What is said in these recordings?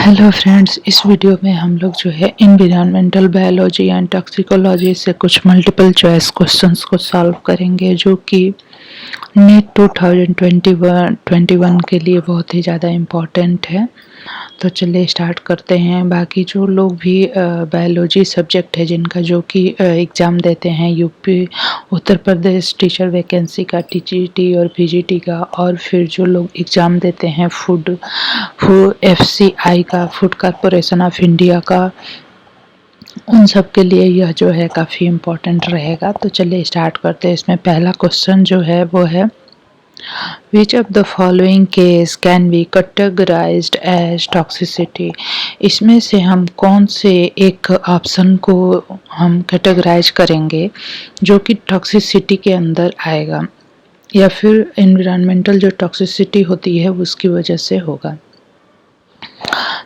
Hello friends, इस video में हम लोग जो है एनवायरमेंटल बायोलॉजी एंड टॉक्सिकोलॉजी से कुछ मल्टीपल चॉइस क्वेश्चंस को सॉल्व करेंगे जो कि नीट 2021 के लिए बहुत ही ज़्यादा इम्पोर्टेंट है। तो चलिए स्टार्ट करते हैं। बाकी जो लोग भी बायोलॉजी सब्जेक्ट है जिनका जो कि एग्ज़ाम देते हैं UP Uttar Pradesh teacher vacancy का, टीजीटी और पीजीटी का, और फिर जो लोग एग्ज़ाम देते हैं फूड एफसीआई का, फूड कॉरपोरेशन ऑफ इंडिया का, उन सब के लिए यह जो है काफ़ी इम्पोर्टेंट रहेगा। तो चलिए स्टार्ट करते हैं। इसमें पहला क्वेश्चन जो है वो है Which of the following case can be categorized as toxicity? इसमें से हम कौन से एक ऑप्शन को हम कैटेगराइज करेंगे जो कि टॉक्सिसिटी के अंदर आएगा या फिर एनवायरमेंटल जो टॉक्सिसिटी होती है उसकी वजह से होगा।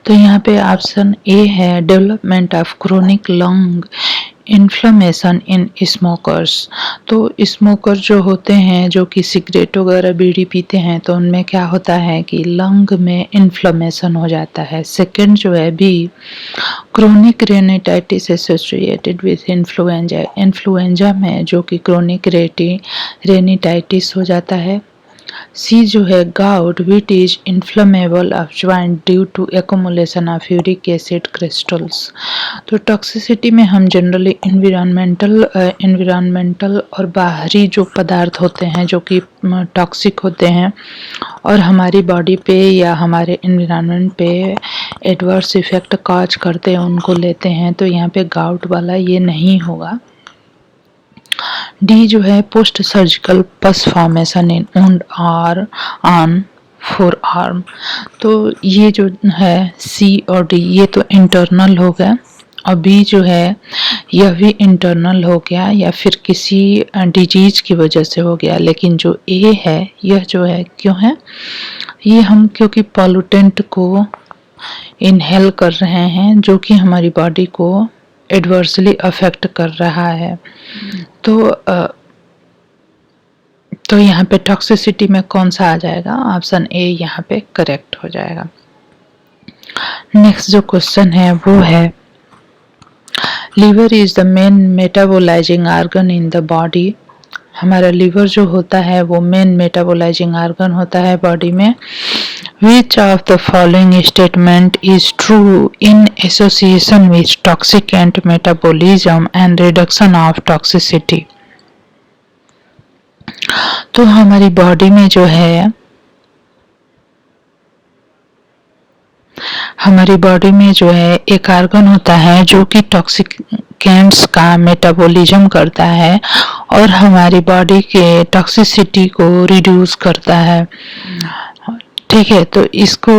तो यहाँ पे ऑप्शन ए है development of chronic lung inflammation in smokers. तो स्मोकर जो होते हैं जो कि सिगरेट वगैरह बीड़ी पीते हैं तो उनमें क्या होता है कि लंग में इन्फ्लेमेशन हो जाता है। सेकंड जो है B chronic rhinitis associated with influenza. Influenza में जो कि क्रोनिक रेनिटाइटिस हो जाता है। सी जो है gout which is inflammable of joint due to accumulation of uric acid crystals. तो टॉक्सिसिटी में हम जनरली एनवायरमेंटल और बाहरी जो पदार्थ होते हैं जो कि टॉक्सिक होते हैं और हमारी बॉडी पे या हमारे एनवायरनमेंट पे एडवर्स इफेक्ट कॉज करते हैं उनको लेते हैं। तो यहाँ पे गाउट वाला ये नहीं होगा। डी जो है पोस्ट सर्जिकल पस फॉर्मेशन इन वुंड और ऑन फोर आर्म। तो ये जो है सी और डी ये तो इंटरनल हो गया और बी जो है यह भी इंटरनल हो गया या फिर किसी डिजीज की वजह से हो गया। लेकिन जो ए है यह जो है क्यों है, ये हम क्योंकि पॉल्यूटेंट को इनहेल कर रहे हैं जो कि हमारी बॉडी को एडवर्सली अफेक्ट कर रहा है। तो यहाँ पे टॉक्सिसिटी में कौन सा आ जाएगा, ऑप्शन ए यहाँ पे करेक्ट हो जाएगा। नेक्स्ट जो क्वेश्चन है वो है liver is the main metabolising organ in the body. हमारा लीवर जो होता है वो मेन मेटाबोलाइजिंग ऑर्गन होता है बॉडी में। Which of the following statement is true in association with toxicant metabolism and reduction of toxicity? तो हमारी बॉडी में जो है एक ऑर्गन होता है जो कि टॉक्सिकेंट्स का मेटाबॉलिज्म करता है और हमारी बॉडी के टॉक्सिसिटी को रिड्यूस करता है। ठीक है, तो इसको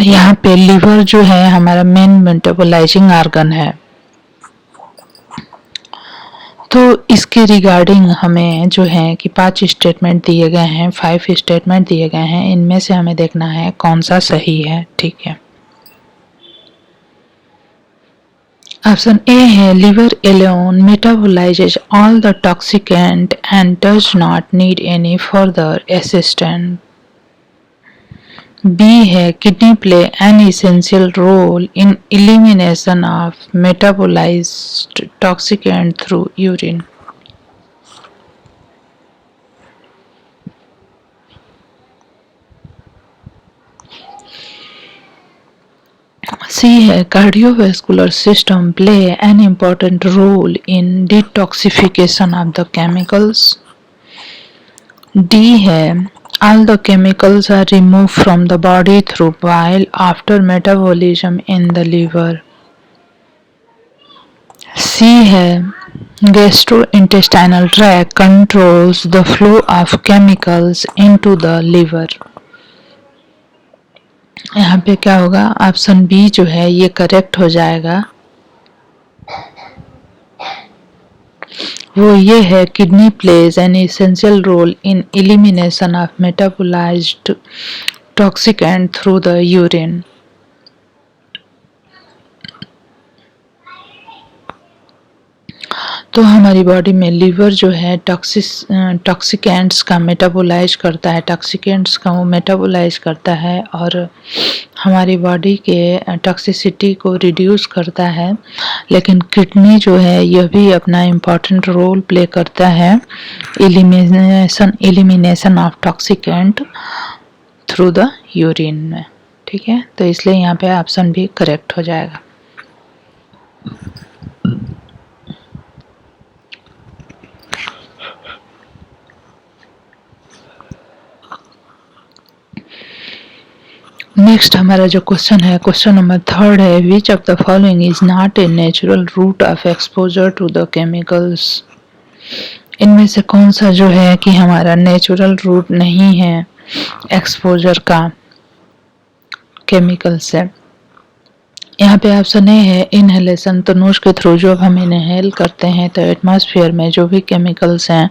यहाँ पे लीवर जो है हमारा मेन मेटाबोलाइजिंग ऑर्गन है। तो इसके रिगार्डिंग हमें जो है कि 5 स्टेटमेंट दिए गए हैं, 5 स्टेटमेंट दिए गए हैं। इनमें से हमें देखना है कौन सा सही है। ठीक है, ऑप्शन ए है liver alone metabolises all the toxicant and does not need any further assistant. B है kidney play an essential role in elimination of metabolised toxicant through urine. C है cardiovascular system play an important role in detoxification of the chemicals. D है all the chemicals are removed from the body through bile after metabolism in the liver. C है gastrointestinal tract controls the flow of chemicals into the liver. यहाँ पे क्या होगा, option B जो है ये correct हो जाएगा। वो ये है kidney plays an essential role in elimination of metabolised toxicant through the urine. तो हमारी बॉडी में लीवर जो है टॉक्सिकेंट्स का मेटाबोलाइज करता है, टॉक्सिकेंट्स का वो मेटाबोलाइज करता है और हमारी बॉडी के टॉक्सिसिटी को रिड्यूस करता है, लेकिन किडनी जो है यह भी अपना इम्पॉर्टेंट रोल प्ले करता है elimination of toxicant through the urine में। ठीक है, तो इसलिए यहाँ पे ऑप्शन भी करेक्ट हो जाएगा। नेक्स्ट हमारा जो क्वेश्चन है, क्वेश्चन नंबर 3 है, which of the following is not a natural route of exposure to the chemicals. इनमें से कौन सा जो है कि हमारा नेचुरल रूट नहीं है एक्सपोजर का केमिकल से। यहाँ पे ऑप्शन ए है इनहेलेशन, तो नोज के थ्रू जो हम इनहेल करते हैं तो एटमॉस्फेयर में जो भी केमिकल्स हैं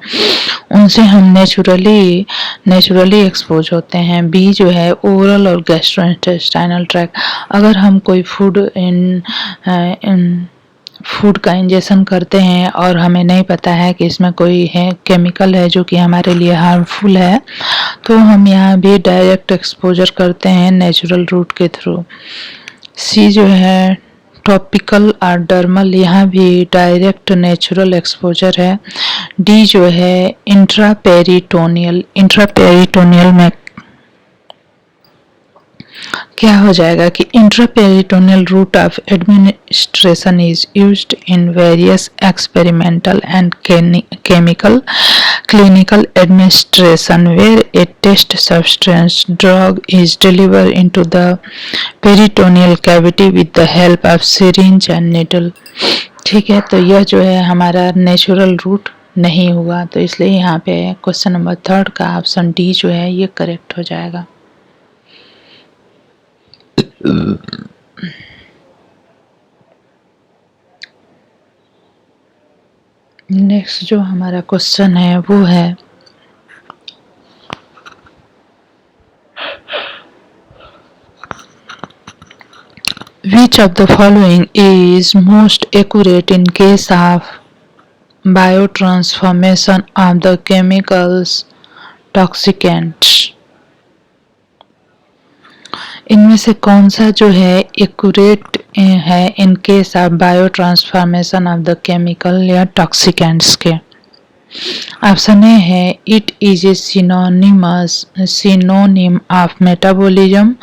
उनसे हम नेचुरली एक्सपोज होते हैं। बी जो है ओरल और गैस्ट्रोइंटेस्टाइनल ट्रैक्ट, अगर हम कोई फूड का इंजेक्शन करते हैं और हमें नहीं पता है कि इसमें कोई है केमिकल है जो कि हमारे लिए हार्मफुल है, तो हम यहाँ भी डायरेक्ट एक्सपोजर करते हैं नेचुरल रूट के थ्रू। सी जो है टॉपिकल और डर्मल, यहाँ भी डायरेक्ट नेचुरल एक्सपोजर है। डी जो है इंट्रापेरिटोनियल में क्या हो जाएगा कि intraperitoneal route of administration is used in various experimental and chemical clinical administration where a test substance drug is delivered into the peritoneal cavity with the help of syringe and needle। ठीक है, तो यह जो है हमारा natural root नहीं हुआ, तो इसलिए यहाँ पे क्वेश्चन नंबर 3 का ऑप्शन डी जो है ये करेक्ट हो जाएगा। नेक्स्ट जो हमारा क्वेश्चन है वो है which of the following is most accurate in case of biotransformation of the chemicals toxicants. इनमें से कौन सा जो है एक्यूरेट है in case of bio transformation of the chemical या टॉक्सिकेंट्स के। ऑप्शन ए है it is a synonym of metabolism.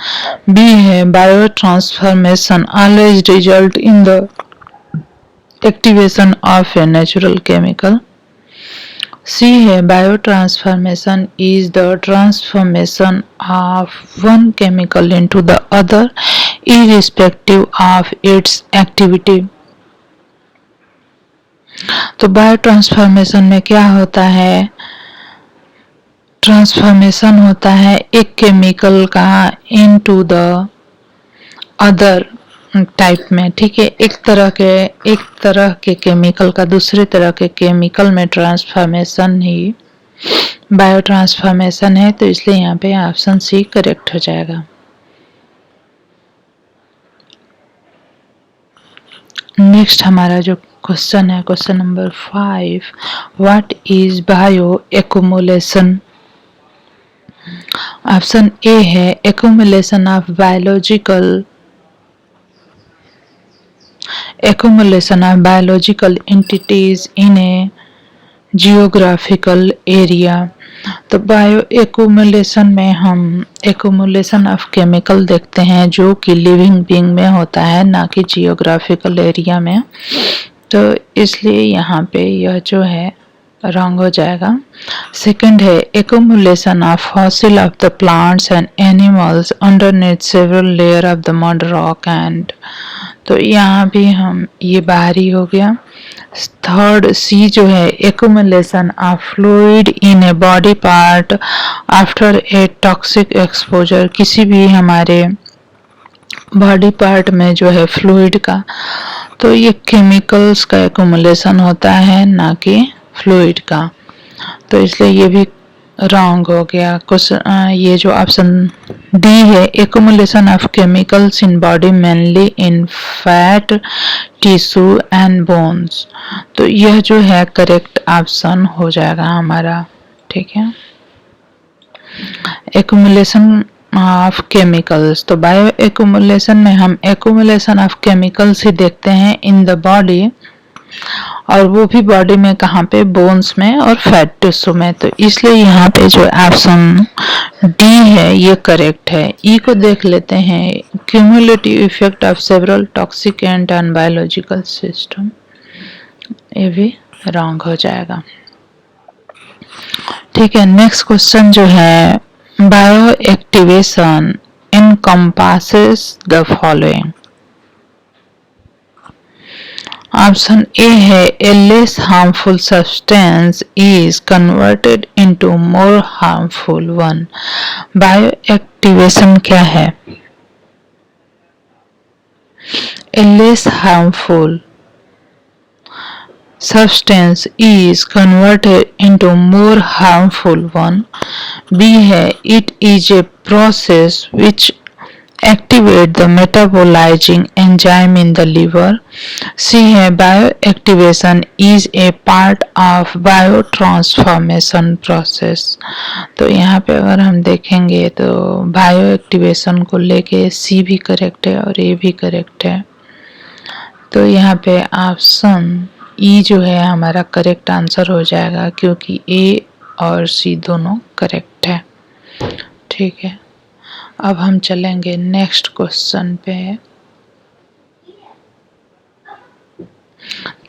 B है bio transformation always result in the activation of a natural chemical. C है biotransformation is the transformation of one chemical into the other irrespective of its activity. तो biotransformation में क्या होता है, transformation होता है एक केमिकल का इनटू द अदर टाइप में। ठीक है, एक तरह के केमिकल का दूसरे तरह के केमिकल में ट्रांसफॉर्मेशन ही बायो ट्रांसफॉर्मेशन है, तो इसलिए यहाँ पे ऑप्शन सी करेक्ट हो जाएगा। नेक्स्ट हमारा जो क्वेश्चन है, question number 5, what is bio accumulation. Option A है accumulation of accumulation of biological entities in a geographical area। तो बायो एक्यूमुलेशन में हम एक्यूमुलेशन ऑफ केमिकल देखते हैं जो कि लिविंग बीइंग में होता है, ना कि जियोग्राफिकल एरिया में, तो इसलिए यहाँ पे यह जो है रॉन्ग हो जाएगा। सेकंड है accumulation of fossil of the plants and animals underneath several layer of the mud rock and, तो यहाँ भी हम ये बाहरी हो गया। थर्ड सी जो है accumulation of fluid in a body part after a toxic exposure, किसी भी हमारे बॉडी पार्ट में जो है फ्लूइड का, तो ये केमिकल्स का एक्यूमुलेशन होता है ना कि फ्लूइड का, तो इसलिए ये भी रॉन्ग हो गया। ये जो ऑप्शन डी है accumulation of chemicals in body mainly in fat tissue and bones, तो यह जो है करेक्ट ऑप्शन हो जाएगा हमारा। ठीक है, एक्यूमुलेशन ऑफ केमिकल्स। तो बायो एक्यूमुलेशन में हम एक्यूमुलेशन ऑफ केमिकल्स ही देखते हैं इन द बॉडी, और वो भी बॉडी में कहाँ पे, बोन्स में और फैट टिश्यू में। तो इसलिए यहाँ पे जो ऑप्शन डी है ये करेक्ट है। ई को देख लेते हैं, cumulative effect of several toxic and biological system, ये भी रॉन्ग हो जाएगा। ठीक है, नेक्स्ट क्वेश्चन जो है, bio activation encompasses the following. Option A है, a less harmful substance is converted into more harmful one. Bio activation क्या है? A less harmful substance is converted into more harmful one. B है, it is a process which activate the metabolizing enzyme in the liver. C है, bioactivation is a part of biotransformation process. तो यहाँ पे अगर हम देखेंगे तो बायोएक्टिवेशन को लेके C भी करेक्ट है और A भी करेक्ट है। तो यहाँ पे ऑप्शन ई जो है हमारा करेक्ट आंसर हो जाएगा, क्योंकि ए और सी दोनों करेक्ट है। ठीक है, अब हम चलेंगे नेक्स्ट क्वेश्चन पे।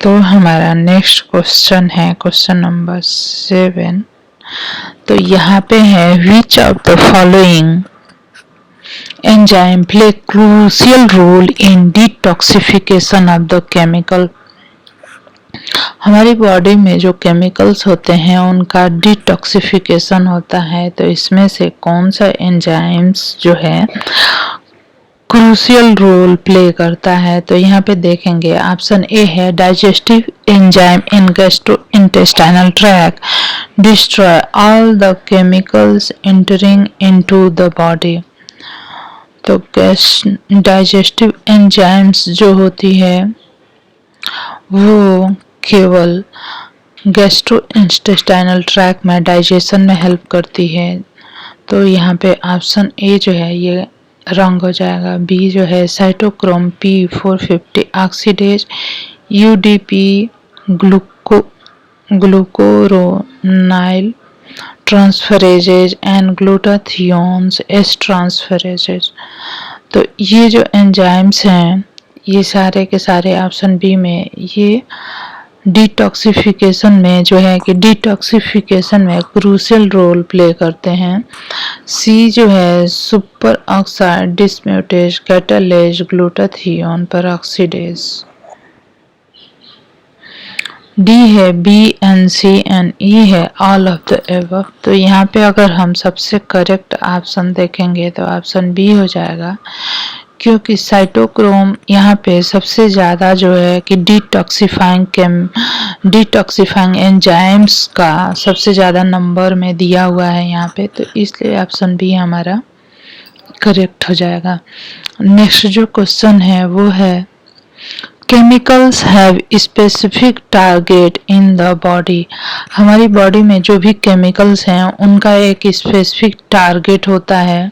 तो हमारा नेक्स्ट क्वेश्चन है क्वेश्चन नंबर 7। तो यहाँ पे है, which of the following enzyme play crucial role in detoxification of the chemical. हमारी बॉडी में जो केमिकल्स होते हैं उनका डिटॉक्सिफिकेशन होता है। तो इसमें से कौन सा एंजाइम्स जो है क्रूशियल रोल प्ले करता है? तो यहाँ पे देखेंगे, ऑप्शन ए है, digestive enzyme in gastrointestinal tract destroy all the chemicals entering into the body. तो डाइजेस्टिव एंजाइम्स जो होती है वो केवल गैस्ट्रोइंटेस्टाइनल ट्रैक्ट में डाइजेशन में हेल्प करती है। तो यहाँ पे ऑप्शन ए जो है ये रॉन्ग हो जाएगा। बी जो है, cytochrome P450 oxidase UDP glucuronyl transferases and glutathiones S transferases. तो ये जो एंजाइम्स हैं ये सारे के सारे ऑप्शन बी में ये डिटॉक्सिफिकेशन में जो है कि डिटॉक्सिफिकेशन में क्रूशियल रोल प्ले करते हैं। सी जो है, super oxide dismutase catalase glutathione पर ऑक्सीडेज। डी है, B and C and E है, ऑल ऑफ द एबव। तो यहाँ पे अगर हम सबसे करेक्ट ऑप्शन देखेंगे तो ऑप्शन बी हो जाएगा, क्योंकि साइटोक्रोम यहाँ पे सबसे ज़्यादा जो है कि डिटॉक्सिफाइंग एंजाइम्स का सबसे ज़्यादा नंबर में दिया हुआ है यहाँ पे। तो इसलिए ऑप्शन बी हमारा करेक्ट हो जाएगा। नेक्स्ट जो क्वेश्चन है वो है, chemicals have specific target in the body. हमारी बॉडी में जो भी केमिकल्स हैं उनका एक स्पेसिफिक टारगेट होता है।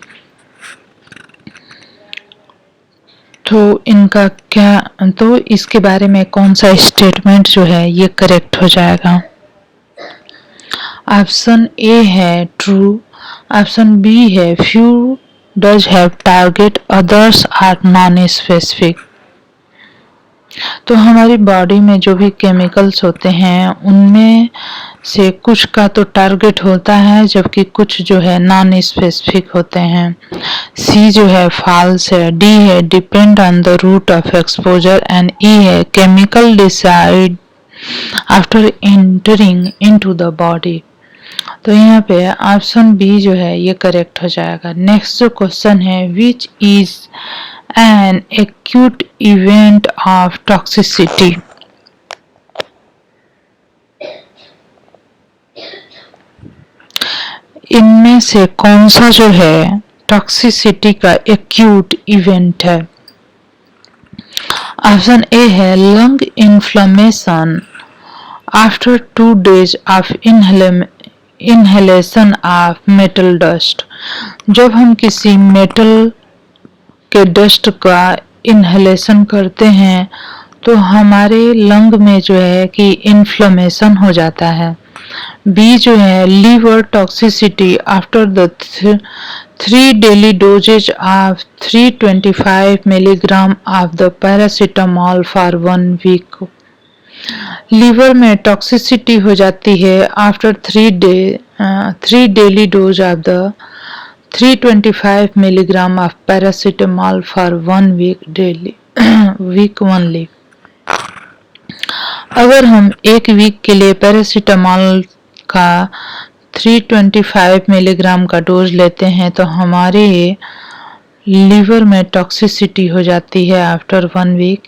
तो इनका क्या, तो इसके बारे में कौन सा स्टेटमेंट जो है ये करेक्ट हो जाएगा? ऑप्शन ए है ट्रू, ऑप्शन बी है few does have target others are non specific. तो हमारी बॉडी में जो भी केमिकल्स होते हैं उनमें से कुछ का तो टारगेट होता है, जबकि कुछ जो है नॉन स्पेसिफिक होते हैं। सी जो है फॉल्स है। डी है, depend on the route of exposure and E है, chemical decide after entering into the body. तो यहाँ पे ऑप्शन बी जो है ये करेक्ट हो जाएगा। नेक्स्ट जो क्वेश्चन है, which is an acute event of toxicity. इनमें से कौन सा जो है टॉक्सिसिटी का एक्यूट इवेंट है? ऑप्शन ए है, lung inflammation after 2 days of inhalation of metal dust. जब हम किसी मेटल के डस्ट का इनहेलेशन करते हैं तो हमारे लंग में जो है कि इन्फ्लेमेशन हो जाता है। बी जो है liver toxicity after the 3 daily doses of 325 milligram of the paracetamol for 1 week। Liver में टॉक्सिसिटी हो जाती है after 3 daily dose of the 325 milligram of paracetamol for 1 week daily week only। अगर हम 1 वीक के लिए पैरासीटामोल का 325 मिलीग्राम का डोज लेते हैं तो हमारे लीवर में टॉक्सिसिटी हो जाती है आफ्टर 1 वीक।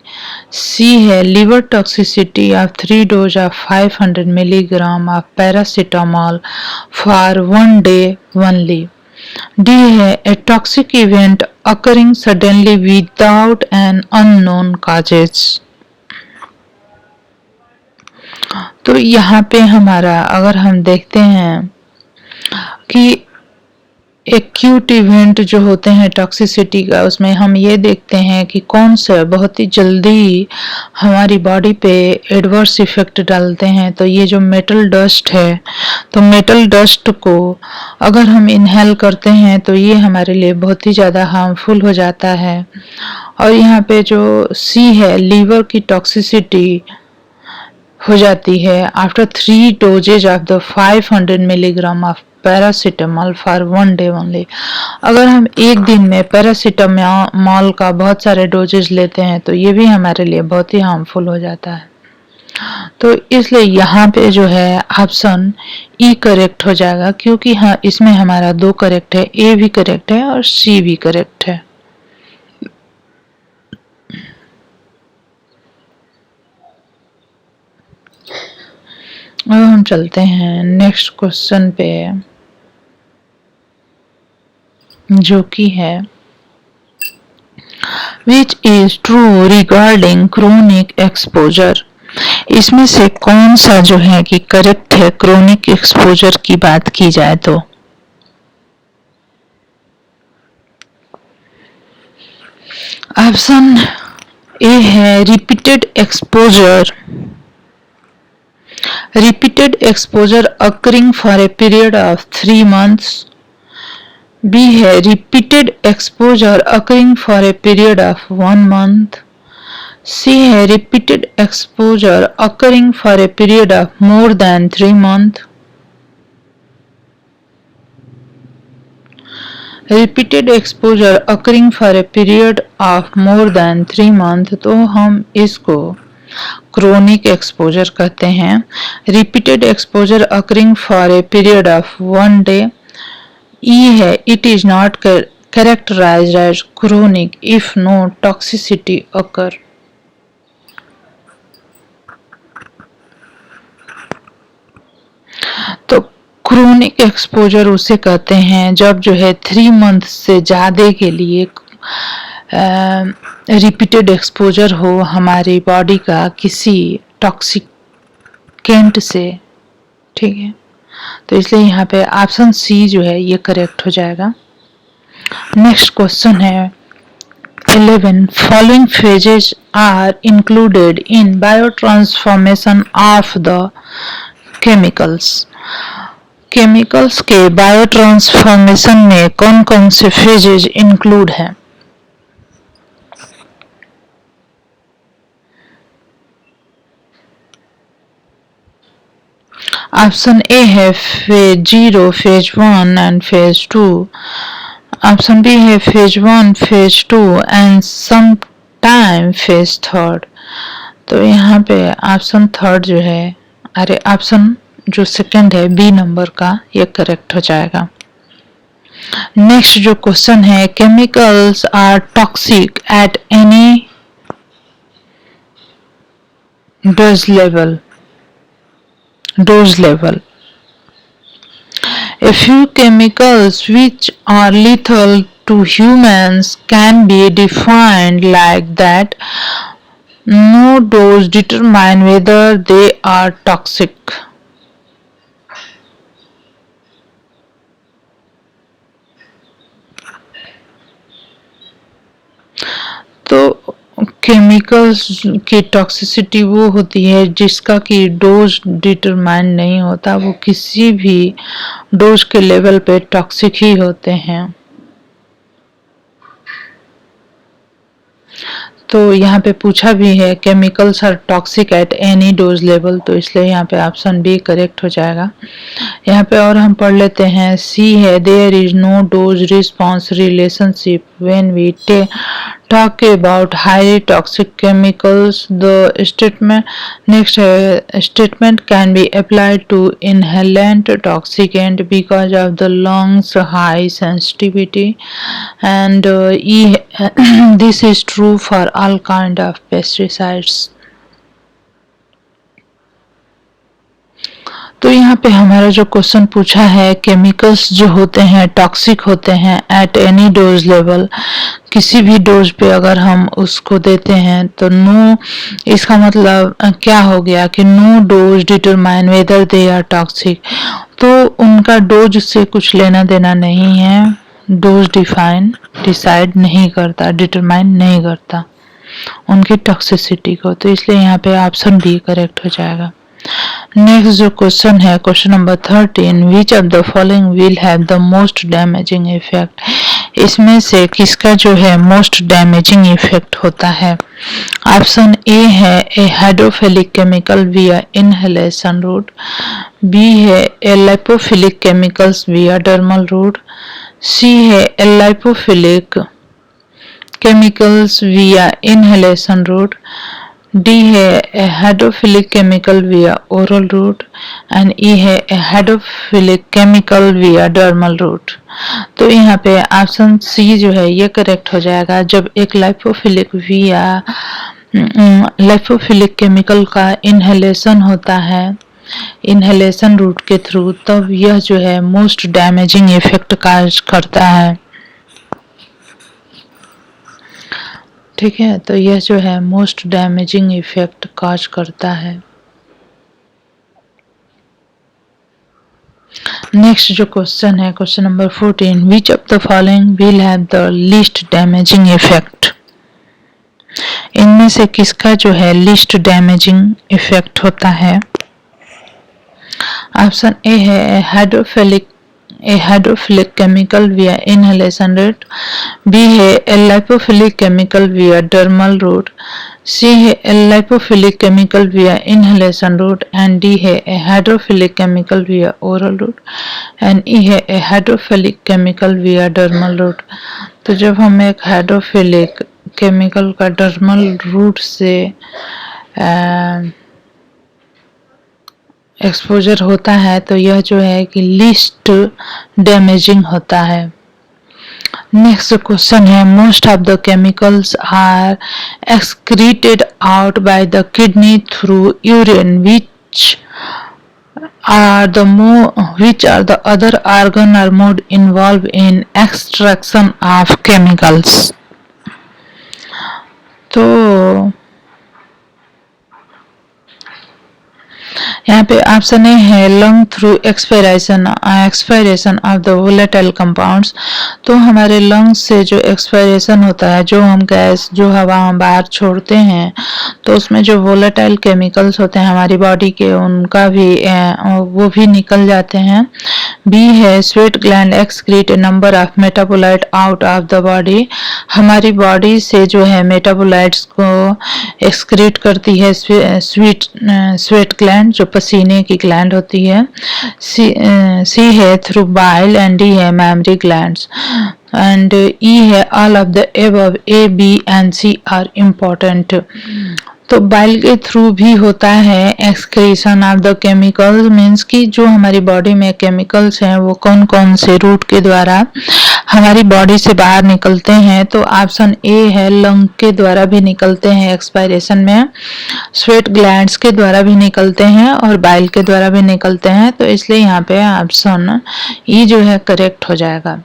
सी है liver toxicity of 3 dose of 500 milligram of paracetamol for 1 day only. D है a toxic event occurring suddenly without an unknown causes. तो यहाँ पे हमारा अगर हम देखते हैं कि एक्यूट इवेंट जो होते हैं टॉक्सिसिटी का, उसमें हम ये देखते हैं कि कौन से बहुत ही जल्दी हमारी बॉडी पे एडवर्स इफेक्ट डालते हैं। तो ये जो मेटल डस्ट है, तो मेटल डस्ट को अगर हम इनहेल करते हैं तो ये हमारे लिए बहुत ही ज़्यादा हार्मफुल हो जाता है। और यहाँ पे जो सी है लीवर की टॉक्सिसिटी हो जाती है after 3 doses of the 500 milligram of paracetamol for 1 day only. अगर हम एक दिन में पैरासीटामोल का बहुत सारे डोजेज लेते हैं तो ये भी हमारे लिए बहुत ही हार्मफुल हो जाता है। तो इसलिए यहाँ पे जो है ऑप्शन ई करेक्ट हो जाएगा, क्योंकि हाँ इसमें हमारा 2 करेक्ट है, ए भी करेक्ट है और सी भी करेक्ट है। अब हम चलते हैं नेक्स्ट क्वेश्चन पे, जो कि है which is true regarding chronic exposure. इसमें से कौन सा जो है कि करेक्ट है क्रोनिक एक्सपोजर की बात की जाए तो। ऑप्शन ए है repeated exposure occurring for a period of 3 months। B है repeated exposure occurring for a period of 1 month। सी है repeated exposure occurring for a period of more than 3 months। repeated exposure occurring for a period of more than 3 months, तो हम इसको chronic exposure कहते हैं। Repeated exposure occurring for a period of 1 day। E है it is not characterised as chronic if no toxicity occur. तो chronic exposure उसे कहते हैं जब जो है 3 मंथ से ज्यादा के लिए रिपीटेड एक्सपोजर हो हमारी बॉडी का किसी टॉक्सिकेंट से, ठीक है। तो इसलिए यहाँ पे ऑप्शन सी जो है ये करेक्ट हो जाएगा। नेक्स्ट क्वेश्चन है 11 following phases are included in biotransformation of the chemicals. Chemicals के बायोट्रांसफॉर्मेशन में कौन कौन से फेजेस इंक्लूड हैं। ऑप्शन ए है phase 0, phase 1 and phase 2। Option B है phase 1, phase 2 and some time phase 3। तो यहाँ पे ऑप्शन 3 जो है, अरे ऑप्शन जो सेकंड है बी नंबर का, ये करेक्ट हो जाएगा। नेक्स्ट जो क्वेश्चन है chemicals are toxic at any dose level। A few chemicals which are lethal to humans can be defined like that. No dose determine whether they are toxic। तो chemicals की toxicity वो होती है जिसका कि dose determine नहीं होता, वो किसी भी डोज के लेवल पे टॉक्सिक ही होते हैं। तो यहाँ पे पूछा भी है chemicals are toxic at any dose level, तो इसलिए यहाँ पे ऑप्शन बी करेक्ट हो जाएगा। यहाँ पे और हम पढ़ लेते हैं, सी है there is no dose response relationship when we talk about highly toxic chemicals. The statement can be applied to inhalant toxicant because of the lungs high sensitivity, and this is true for all kind of pesticides. तो यहाँ पे हमारा जो question पूछा है, chemicals जो होते हैं टॉक्सिक होते हैं एट एनी डोज लेवल, किसी भी डोज पे अगर हम उसको देते हैं तो नो, इसका मतलब क्या हो गया कि no dose determine whether they are toxic, तो उनका डोज से कुछ लेना देना नहीं है, डोज डिसाइड नहीं करता, डिटरमाइन नहीं करता उनकी टॉक्सिसिटी को, तो इसलिए यहाँ पे ऑप्शन बी करेक्ट हो जाएगा। नेक्स्ट जो क्वेश्चन है, question number 13, which of the following will have the most damaging effect, इसमें से किसका जो है मोस्ट डैमेजिंग इफेक्ट होता है। ऑप्शन ए है ए हाइड्रोफिलिक केमिकल विया इनहेलेशन रूट, बी है ए लाइपोफिलिक केमिकल्स विया डर्मल रूट, सी है ए लाइपोफिलिक केमिकल्स विया इनहेलेशन रूट, D है हाइड्रोफिलिक केमिकल विया ओरल रूट, एंड E है हाइड्रोफिलिक केमिकल विया डर्मल रूट। तो यहाँ पे ऑप्शन सी जो है ये करेक्ट हो जाएगा। जब एक लाइपोफिलिक केमिकल का इनहेलेशन होता है इनहेलेशन रूट के थ्रू, तब यह जो है मोस्ट डैमेजिंग इफेक्ट काज करता है। ठीक है, तो यह जो है मोस्ट डैमेजिंग इफेक्ट काज करता है। नेक्स्ट जो क्वेश्चन है, question number 14, which of the following will have the least damaging effect, इनमें से किसका जो है लीस्ट डैमेजिंग इफेक्ट होता है। ऑप्शन ए है हाइड्रोफिलिक केमिकल विया इनहेलेशन रूट, बी है लाइपोफिलिक केमिकल विया डर्मल रूट, सी है लाइपोफिलिक केमिकल विया इनहेलेशन रूट, एंड डी है हाइड्रोफिलिक केमिकल विया ओरल रूट, एंड ई है हाइड्रोफिलिक केमिकल विया डर्मल रूट। तो जब हम एक हाइड्रोफिलिक केमिकल का डर्मल रूट से एक्सपोजर होता है तो यह जो है कि लीस्ट डैमेजिंग होता है। नेक्स्ट क्वेश्चन है, most of the chemicals are excreted out by the kidney through urine, which are the other organ are more involve in extraction of chemicals. तो यहाँ पे ऑप्शन ए है lung through expiration of the volatile compounds. तो हमारे lungs से जो expiration होता है, जो हम गैस जो हवा हम बाहर छोड़ते हैं, तो उसमें जो वोलेटाइल केमिकल्स होते हैं हमारी बॉडी के, उनका भी वो भी निकल जाते हैं। बी है sweat gland excrete A number of metabolite out of the body, हमारी बॉडी से जो है मेटाबोलाइट्स को एक्सक्रीट करती है स्वेट ग्लैंड, जो पसीने की ग्लैंड होती है। सी है थ्रू बाइल, एंड डी है मैमरी ग्लैंड्स, एंड ई है all of the above, A B and C are important. तो बाइल के थ्रू भी होता है excretion of the chemicals, means कि जो हमारी बॉडी में केमिकल्स हैं वो कौन कौन से रूट के द्वारा हमारी बॉडी से बाहर निकलते हैं। तो ऑप्शन ए है लंग के द्वारा भी निकलते हैं एक्सपायरेशन में, स्वेट ग्लैंड्स के द्वारा भी निकलते हैं और बाइल के द्वारा भी निकलते हैं। तो इसलिए यहाँ पे ऑप्शन ई जो है करेक्ट हो जाएगा।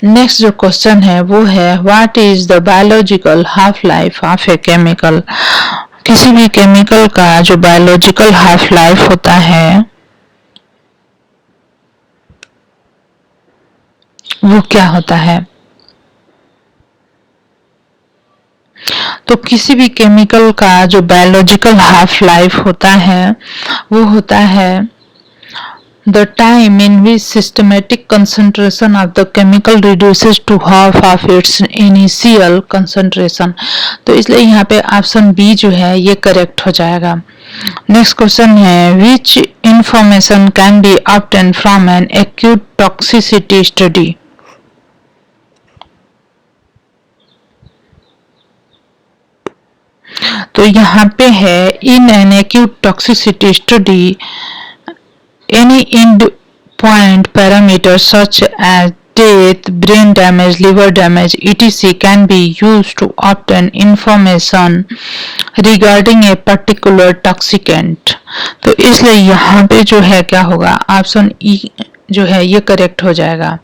नेक्स्ट जो क्वेश्चन है वो है, what is the biological half life of a chemical, किसी भी केमिकल का जो बायोलॉजिकल हाफ लाइफ होता है वो क्या होता है। तो किसी भी केमिकल का जो बायोलॉजिकल हाफ लाइफ होता है वो होता है the time in which systematic concentration of the chemical reduces to half of its initial concentration। तो इसलिए यहाँ पे ऑप्शन बी जो है ये करेक्ट हो जाएगा। नेक्स्ट क्वेश्चन है which information can be obtained from an acute toxicity study। तो यहाँ पे है in an acute toxicity study any endpoint parameters such as death, brain damage, liver damage, etc. can be used to obtain information regarding a particular toxicant। तो इसलिए यहाँ पे जो है क्या होगा, ऑप्शन ई जो है ये करेक्ट हो जाएगा।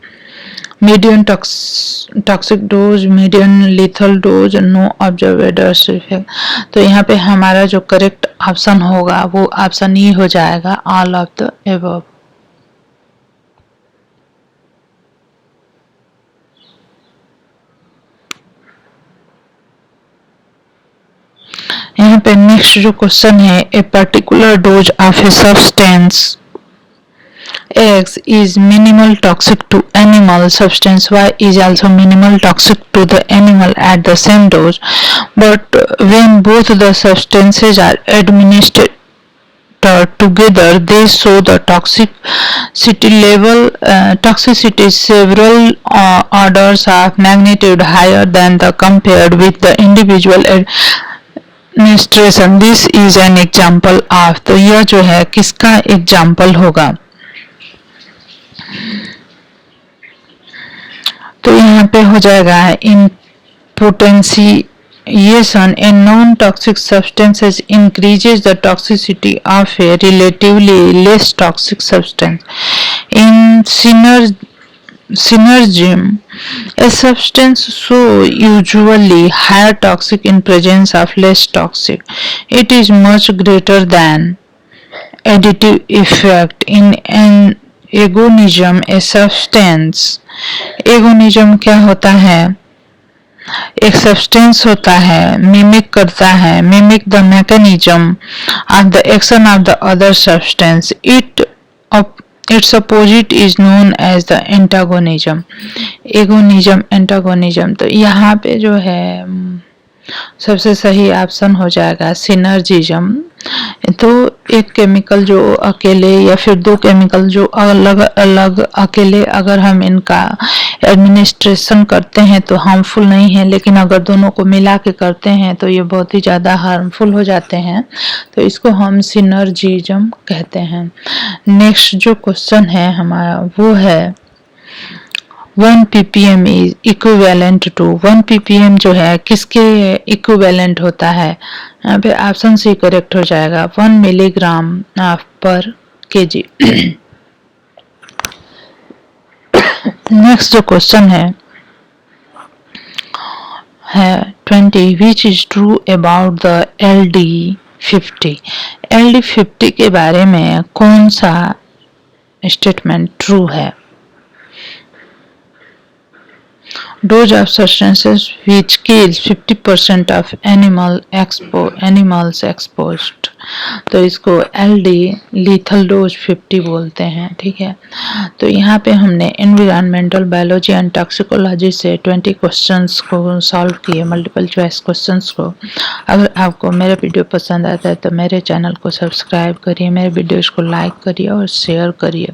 Medium toxic dose, medium lethal dose, no observed effect. तो यहाँ पे हमारा जो करेक्ट ऑप्शन होगा वो ऑप्शन ई हो जाएगा, ऑल ऑफ द एबव। यहाँ पे नेक्स्ट जो क्वेश्चन है, a particular dose of a substance X is minimal toxic to animal, substance Y is also minimal toxic to the animal at the same dose, but when both the substances are administered together they show the toxicity level toxicity several orders of magnitude higher than the compared with the individual administration। This is an example of। तो यह जो है किसका example होगा, तो यहाँ पे हो जाएगा इन potentiation a non-toxic substances increases the toxicity of a relatively less toxic substance। In synergism a substance so usually higher toxic in presence of less toxic, it is much greater than additive effect। In an agonism a substance, agonism क्या होता है, एक substance होता है, mimic करता है, mimic the mechanism of the action of the other substance, it's opposite is known as the antagonism. Agonism, antagonism. तो यहाँ पे जो है सबसे सही ऑप्शन हो जाएगा सिनर्जिज्म। तो एक केमिकल जो अकेले या फिर दो केमिकल जो अलग अलग अकेले अगर हम इनका एडमिनिस्ट्रेशन करते हैं तो हार्मफुल नहीं है, लेकिन अगर दोनों को मिला के करते हैं तो ये बहुत ही ज़्यादा हार्मफुल हो जाते हैं, तो इसको हम सिनर्जिज्म कहते हैं। नेक्स्ट जो क्वेश्चन है हमारा वो है 1 ppm is equivalent to. 1 ppm जो है किसके इक्विवेलेंट होता है, यहाँ पे ऑप्शन सी करेक्ट हो जाएगा, 1 मिलीग्राम पर केजी। नेक्स्ट जो क्वेश्चन है 20 which is true about the LD50। LD50 के बारे में कौन सा स्टेटमेंट ट्रू है। Dose of substances which kills 50% of animals exposed। तो इसको LD लीथल डोज 50 बोलते हैं, ठीक है। तो यहाँ पे हमने एनवायरमेंटल बायोलॉजी एंड टॉक्सिकोलॉजी से 20 क्वेश्चंस को सॉल्व किए, मल्टीपल चॉइस क्वेश्चंस को। अगर आपको मेरा वीडियो पसंद आता है तो मेरे चैनल को सब्सक्राइब करिए, मेरे वीडियोज़ को लाइक करिए और शेयर करिए।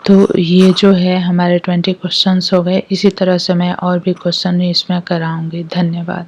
तो ये जो है हमारे 20 क्वेश्चंस हो गए। इसी तरह से मैं और भी क्वेश्चन इसमें कराऊंगी। धन्यवाद।